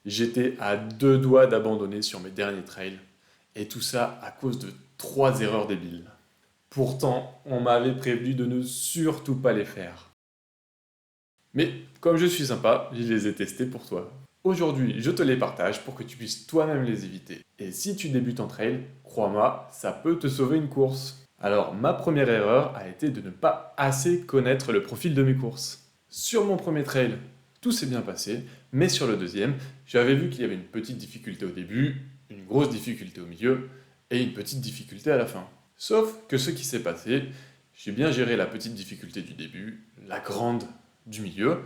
J'étais à 2 doigts d'abandonner sur mes derniers trails. Et tout ça à cause de 3 erreurs débiles. Pourtant, on m'avait prévenu de ne surtout pas les faire. Mais comme je suis sympa, je les ai testés pour toi. Aujourd'hui, je te les partage pour que tu puisses toi-même les éviter. Et si tu débutes en trail, crois-moi, ça peut te sauver une course. Alors, ma première erreur a été de ne pas assez connaître le profil de mes courses. Sur mon premier trail, tout s'est bien passé, mais sur le deuxième, j'avais vu qu'il y avait une petite difficulté au début, une grosse difficulté au milieu et une petite difficulté à la fin. Sauf que ce qui s'est passé, j'ai bien géré la petite difficulté du début, la grande du milieu,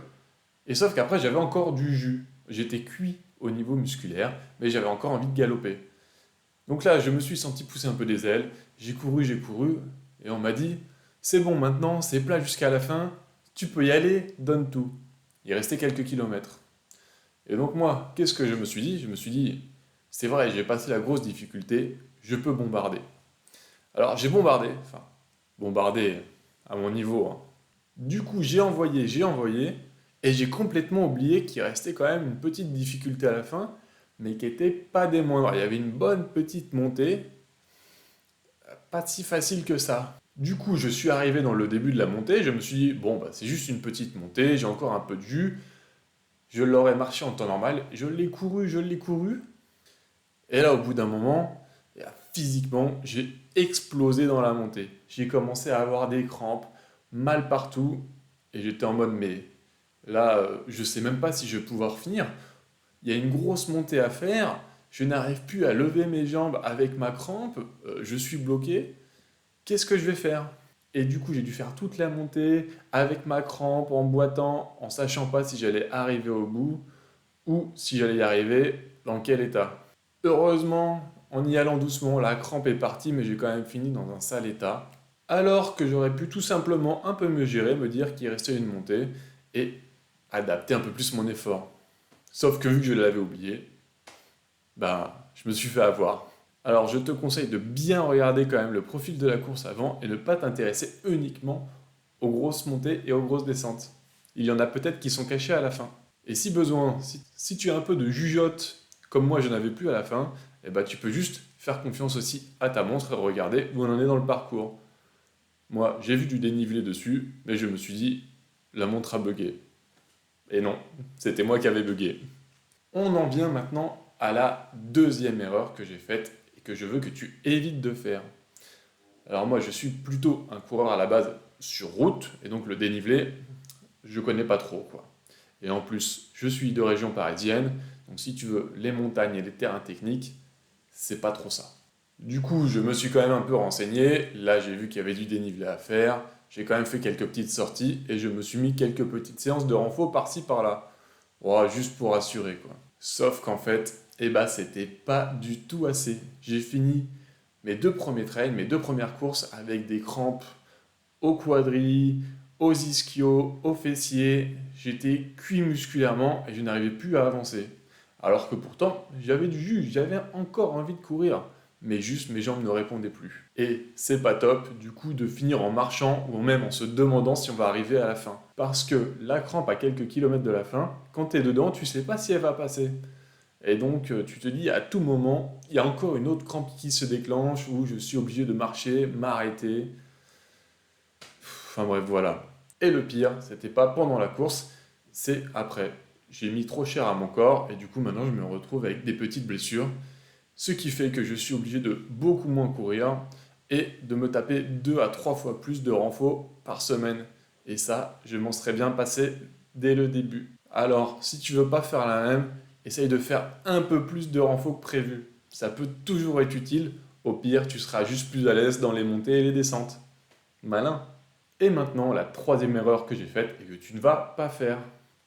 et sauf qu'après j'avais encore du jus. J'étais cuit au niveau musculaire, mais j'avais encore envie de galoper. Donc là, je me suis senti pousser un peu des ailes, j'ai couru, et on m'a dit, c'est bon maintenant, c'est plat jusqu'à la fin, tu peux y aller, donne tout. Il restait quelques kilomètres. Et donc moi, qu'est-ce que je me suis dit? Je me suis dit, c'est vrai, j'ai passé la grosse difficulté, je peux bombarder. Alors j'ai bombardé à mon niveau, hein. Du coup, j'ai envoyé, et j'ai complètement oublié qu'il restait quand même une petite difficulté à la fin, mais qui n'était pas des moindres. Il y avait une bonne petite montée, pas si facile que ça. Du coup, je suis arrivé dans le début de la montée, je me suis dit, bon, bah, c'est juste une petite montée, j'ai encore un peu de jus, je l'aurais marché en temps normal, je l'ai couru, et là, au bout d'un moment, physiquement, j'ai explosé dans la montée. J'ai commencé à avoir des crampes, mal partout, et j'étais en mode, mais là, je sais même pas si je vais pouvoir finir. Il y a une grosse montée à faire, je n'arrive plus à lever mes jambes avec ma crampe, je suis bloqué, qu'est-ce que je vais faire? Et du coup, j'ai dû faire toute la montée avec ma crampe, en boitant, en sachant pas si j'allais arriver au bout ou si j'allais y arriver, dans quel état. Heureusement, en y allant doucement, la crampe est partie, mais j'ai quand même fini dans un sale état. Alors que j'aurais pu tout simplement un peu mieux gérer, me dire qu'il restait une montée et adapter un peu plus mon effort. Sauf que vu que je l'avais oublié, bah, je me suis fait avoir. Alors je te conseille de bien regarder quand même le profil de la course avant et ne pas t'intéresser uniquement aux grosses montées et aux grosses descentes. Il y en a peut-être qui sont cachés à la fin. Et si besoin, si tu as un peu de jugeote, comme moi je n'avais plus à la fin, eh ben, tu peux juste faire confiance aussi à ta montre et regarder où on en est dans le parcours. Moi, j'ai vu du dénivelé dessus, mais je me suis dit, la montre a bugué. Et non, c'était moi qui avais bugué. On en vient maintenant à la deuxième erreur que j'ai faite et que je veux que tu évites de faire. Alors moi, je suis plutôt un coureur à la base sur route, et donc le dénivelé, je connais pas trop, quoi. Et en plus, je suis de région parisienne, donc si tu veux, les montagnes et les terrains techniques, c'est pas trop ça. Du coup, je me suis quand même un peu renseigné. Là, j'ai vu qu'il y avait du dénivelé à faire. J'ai quand même fait quelques petites sorties et je me suis mis quelques petites séances de renfort par-ci par-là. Ouais, juste pour assurer, quoi. Sauf qu'en fait, eh ben, c'était pas du tout assez. J'ai fini mes 2 premiers trails, mes 2 premières courses avec des crampes au quadri, aux ischios, aux fessiers. J'étais cuit musculairement et je n'arrivais plus à avancer. Alors que pourtant, j'avais du jus, j'avais encore envie de courir. Mais juste mes jambes ne répondaient plus. Et c'est pas top, du coup, de finir en marchant ou même en se demandant si on va arriver à la fin. Parce que la crampe à quelques kilomètres de la fin, quand t'es dedans, tu sais pas si elle va passer. Et donc, tu te dis à tout moment, il y a encore une autre crampe qui se déclenche où je suis obligé de marcher, m'arrêter. Enfin bref, voilà. Et le pire, c'était pas pendant la course, c'est après. J'ai mis trop cher à mon corps et du coup maintenant je me retrouve avec des petites blessures, ce qui fait que je suis obligé de beaucoup moins courir et de me taper 2 à 3 fois plus de renfort par semaine. Et ça, je m'en serais bien passé dès le début. Alors, si tu veux pas faire la même, essaye de faire un peu plus de renfort que prévu. Ça peut toujours être utile. Au pire, tu seras juste plus à l'aise dans les montées et les descentes. Malin. Et maintenant, la troisième erreur que j'ai faite et que tu ne vas pas faire,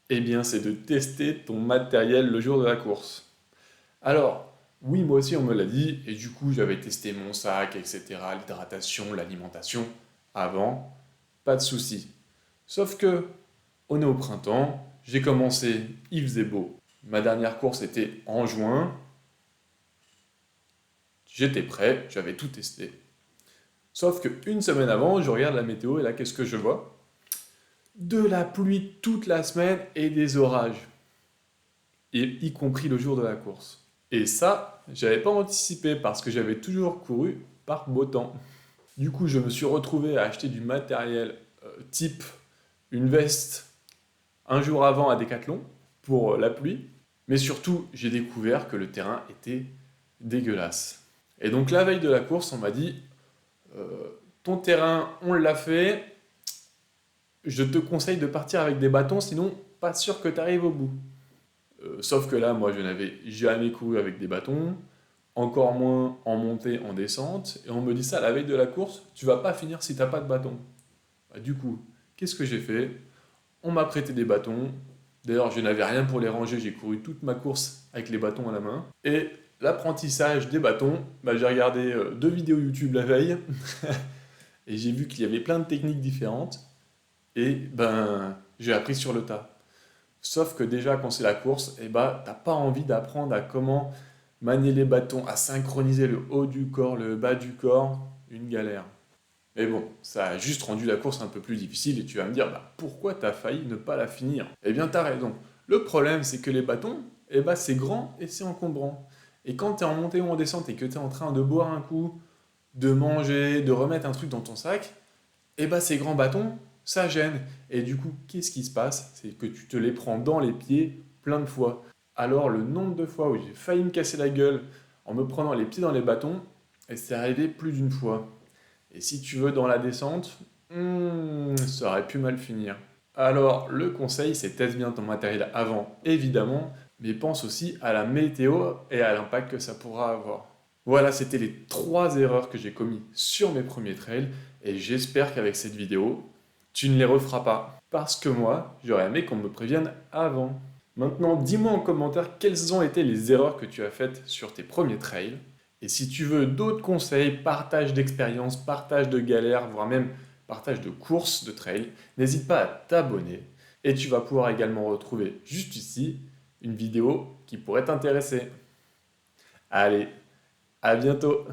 eh bien, c'est de tester ton matériel le jour de la course. Alors, oui, moi aussi, on me l'a dit, et du coup, j'avais testé mon sac, etc., l'hydratation, l'alimentation, avant, pas de souci. Sauf que, on est au printemps, j'ai commencé, il faisait beau. Ma dernière course était en juin, j'étais prêt, j'avais tout testé. Sauf qu'une semaine avant, je regarde la météo et là, qu'est-ce que je vois? De la pluie toute la semaine et des orages. et y compris le jour de la course. Et ça, j'avais pas anticipé parce que j'avais toujours couru par beau temps. Du coup, je me suis retrouvé à acheter du matériel type une veste un jour avant à Decathlon pour la pluie. Mais surtout, j'ai découvert que le terrain était dégueulasse. Et donc la veille de la course, on m'a dit, ton terrain, on l'a fait, je te conseille de partir avec des bâtons, sinon pas sûr que tu arrives au bout. Sauf que là, moi, je n'avais jamais couru avec des bâtons, encore moins en montée, en descente, et on me dit ça la veille de la course, tu vas pas finir si t'as pas de bâton. Bah, du coup, qu'est-ce que j'ai fait? On m'a prêté des bâtons. D'ailleurs, je n'avais rien pour les ranger, j'ai couru toute ma course avec les bâtons à la main. Et l'apprentissage des bâtons, bah, j'ai regardé 2 vidéos YouTube la veille, et j'ai vu qu'il y avait plein de techniques différentes, et ben, j'ai appris sur le tas. Sauf que déjà, quand c'est la course, eh ben, t'as pas envie d'apprendre à comment manier les bâtons, à synchroniser le haut du corps, le bas du corps, une galère. Mais bon, ça a juste rendu la course un peu plus difficile et tu vas me dire, bah, pourquoi t'as failli ne pas la finir? Eh bien, t'as raison. Le problème, c'est que les bâtons, eh ben, c'est grand et c'est encombrant. Et quand t'es en montée ou en descente et que t'es en train de boire un coup, de manger, de remettre un truc dans ton sac, eh ben, ces grands bâtons, ça gêne. Et du coup, qu'est-ce qui se passe? C'est que tu te les prends dans les pieds plein de fois. Alors, le nombre de fois où j'ai failli me casser la gueule en me prenant les pieds dans les bâtons, et c'est arrivé plus d'une fois. Et si tu veux dans la descente, ça aurait pu mal finir. Alors, le conseil, c'est teste bien ton matériel avant, évidemment, mais pense aussi à la météo et à l'impact que ça pourra avoir. Voilà, c'était les 3 erreurs que j'ai commises sur mes premiers trails, et j'espère qu'avec cette vidéo, tu ne les referas pas. Parce que moi, j'aurais aimé qu'on me prévienne avant. Maintenant, dis-moi en commentaire quelles ont été les erreurs que tu as faites sur tes premiers trails. Et si tu veux d'autres conseils, partage d'expériences, partage de galères, voire même partage de courses de trail, n'hésite pas à t'abonner. Et tu vas pouvoir également retrouver juste ici une vidéo qui pourrait t'intéresser. Allez, à bientôt!